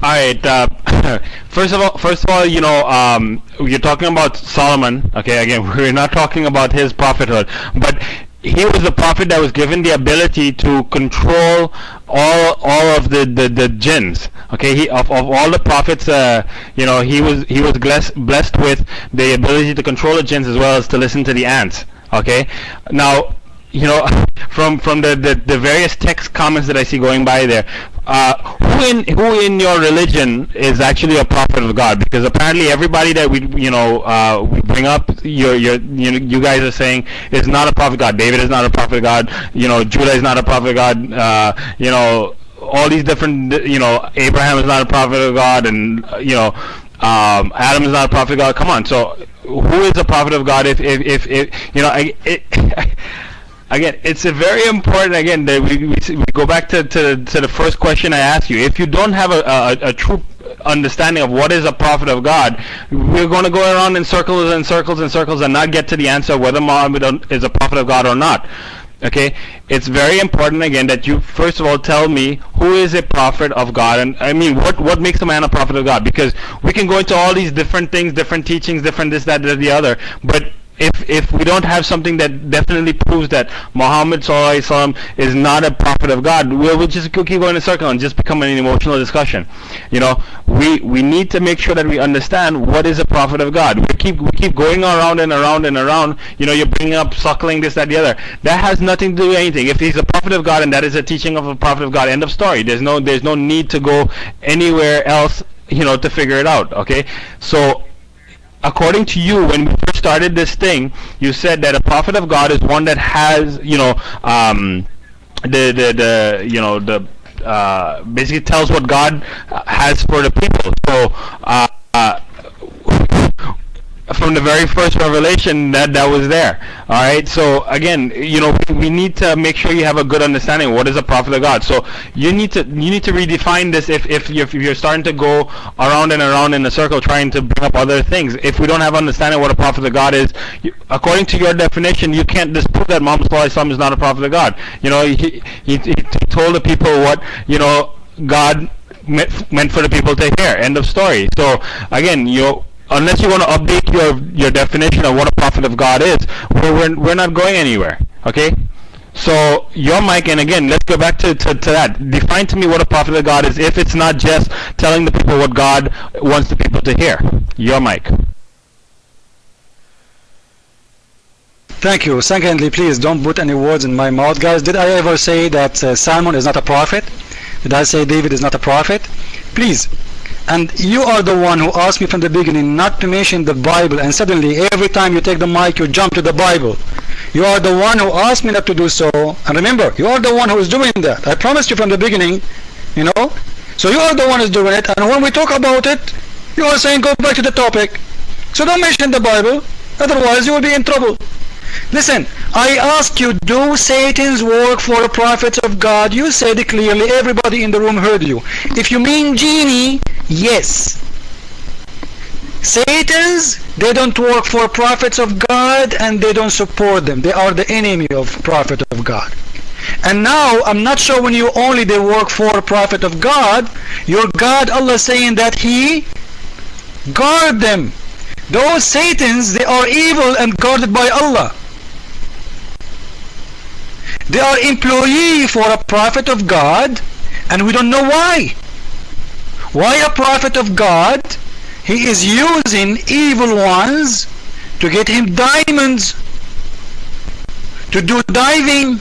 All right. First of all, you're talking about Solomon. Okay, again, we're not talking about his prophethood, but he was the prophet that was given the ability to control all of the jinns. Okay, of all the prophets, he was blessed with the ability to control the jinns as well as to listen to the ants. Okay, now, from the various text comments that I see going by there, who in your religion is actually a prophet of God? Because apparently everybody that we bring up, you guys are saying is not a prophet of God. David is not a prophet of God. Judah is not a prophet of God. All these different, Abraham is not a prophet of God, and Adam is not a prophet of God. Come on, so who is a prophet of God? Again, it's a very important. Again, that we go back to the first question I asked you. If you don't have a true understanding of what is a prophet of God, we're going to go around in circles and circles and circles and not get to the answer of whether Muhammad is a prophet of God or not. Okay, it's very important again that you first of all tell me who is a prophet of God, and I mean what makes a man a prophet of God, because we can go into all these different things, different teachings, different this, that, the other, but if we don't have something that definitely proves that Muhammad sallallahu alaihi wasallam is not a prophet of God, we'll just keep going in a circle and just become an emotional discussion. We need to make sure that we understand what is a prophet of God. We keep going around and around and around. You're bringing up suckling, this, that, the other. That has nothing to do with anything. If he's a prophet of God and that is a teaching of a prophet of God, end of story. There's no need to go anywhere else, to figure it out. Okay, so according to you, when we first started this thing, you said that a prophet of God is one that has, basically tells what God has for the people. So, from the very first revelation that was there. All right. So again, we need to make sure you have a good understanding of what is a prophet of God. So you need to redefine this if you're starting to go around and around in a circle trying to bring up other things. If we don't have understanding what a prophet of God is, according to your definition, you can't disprove that Muhammad sallallahu alaihi wasallam is not a prophet of God. He told the people what God meant for the people to hear. End of story. So again, unless you want to update your definition of what a prophet of God is, we're not going anywhere. Okay? So your mic, and again, let's go back to that. Define to me what a prophet of God is, if it's not just telling the people what God wants the people to hear. Your mic. Thank you. Secondly, please don't put any words in my mouth, guys. Did I ever say that Salmon is not a prophet? Did I say David is not a prophet? Please. And you are the one who asked me from the beginning not to mention the Bible, and suddenly every time you take the mic you jump to the Bible. You are the one who asked me not to do so, and remember, you are the one who is doing that. I promised you from the beginning, so you are the one who is doing it, and when we talk about it, you are saying go back to the topic. So don't mention the Bible, otherwise you will be in trouble. Listen, I asked you, do Satan's work for the prophets of God? You said it clearly, everybody in the room heard you. If you mean genie, yes. Satan's, they don't work for prophets of God and they don't support them. They are the enemy of prophet of God. And now I'm not showing you only they work for a prophet of God. Your God, Allah, saying that He guard them. Those Satans, they are evil and guarded by Allah. They are employee for a prophet of God, and we don't know why. Why a prophet of God? He is using evil ones to get him diamonds, to do diving.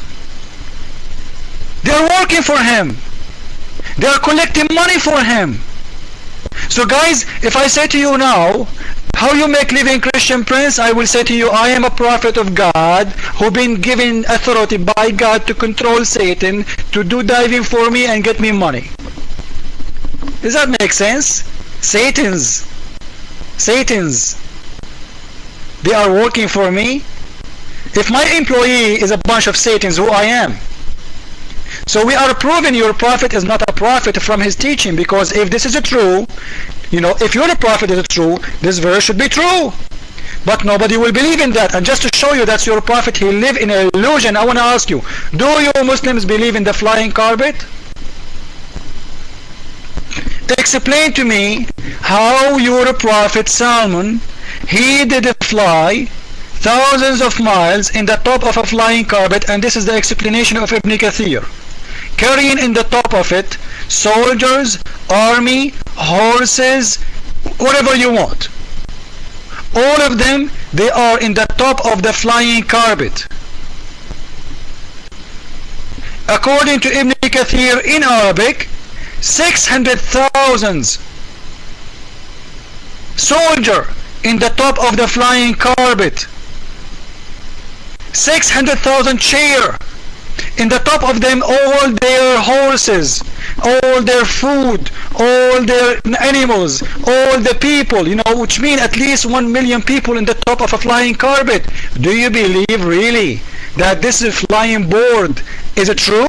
They are working for him. They are collecting money for him. So guys, if I say to you now, how you make living Christian Prince, I will say to you, I am a prophet of God who been given authority by God to control Satan, to do diving for me and get me money. Does that make sense? Satans, they are working for me. If my employee is a bunch of Satans, who I am? So we are proving your prophet is not a prophet from his teaching, because if this is true, if your prophet is true, this verse should be true. But nobody will believe in that. And just to show you that's your prophet, he live in an illusion, I want to ask you, do you Muslims believe in the flying carpet? explain to me how your prophet Salmon, he did fly thousands of miles in the top of a flying carpet, and this is the explanation of Ibn Kathir, carrying in the top of it soldiers, army, horses, whatever you want. All of them, they are in the top of the flying carpet. According to Ibn Kathir in Arabic, 600,000 soldier in the top of the flying carpet, 600,000 chair, in the top of them all their horses, all their food, all their animals, all the people, which mean at least 1 million people in the top of a flying carpet. Do you believe really that this flying board is true?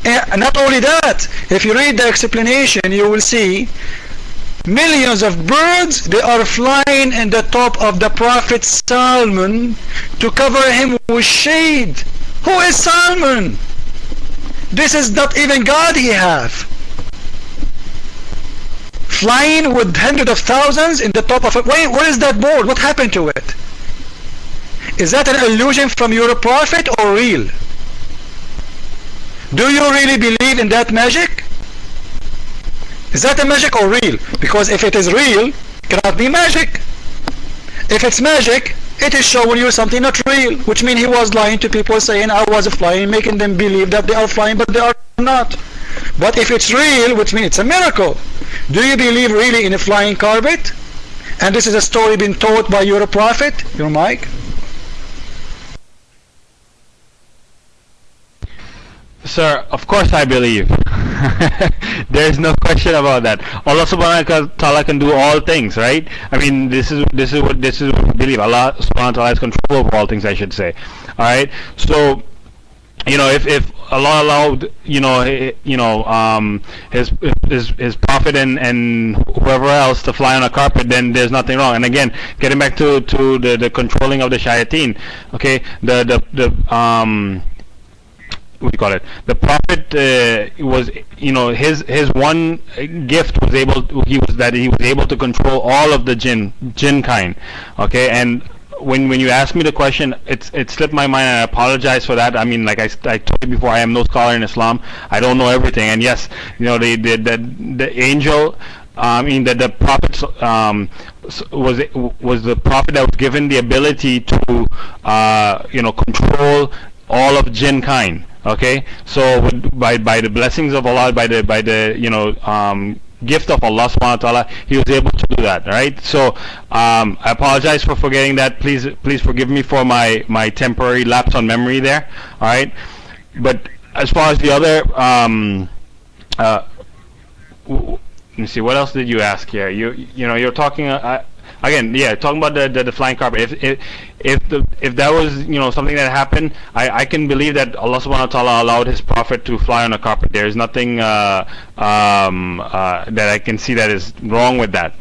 And not only that, if you read the explanation, you will see millions of birds, they are flying in the top of the Prophet Salmon to cover him with shade. Who is Salmon? This is not even God he have. Flying with hundreds of thousands in the top of it. Wait, where is that board? What happened to it? Is that an illusion from your prophet or real? Do you really believe in that magic? Is that a magic or real? Because if it is real, it cannot be magic. If it's magic, it is showing you something not real, which means he was lying to people, saying I was flying, making them believe that they are flying, but they are not. But if it's real, which means it's a miracle. Do you believe really in a flying carpet? And this is a story being told by your prophet, your mic? Sir, of course I believe. There is no question about that. Allah subhanahu wa ta'ala can do all things, right? I mean, this is what we believe. Allah subhanahu wa ta'ala has control over all things, I should say. Alright? So, if Allah allowed, his prophet and whoever else to fly on a carpet, then there's nothing wrong. And again, getting back to the controlling of the shayateen, okay, what do you call it? The prophet was, his one gift was he was able to control all of the jinn kind. Okay, and when you asked me the question, it slipped my mind, and I apologize for that. I mean, like I told you before, I am no scholar in Islam. I don't know everything, and yes, the angel. The prophet was the prophet that was given the ability to control all of jinn kind. Okay, so by the blessings of Allah, by the gift of Allah subhanahu wa ta'ala, he was able to do that, right? So I apologize for forgetting that. Please forgive me for my temporary lapse on memory there. All right, but as far as the other let me see, what else did you ask here? You're talking again, yeah, talking about the flying carpet. If that was something that happened, I can believe that Allah subhanahu wa ta'ala allowed his prophet to fly on a carpet. There is nothing that I can see that is wrong with that.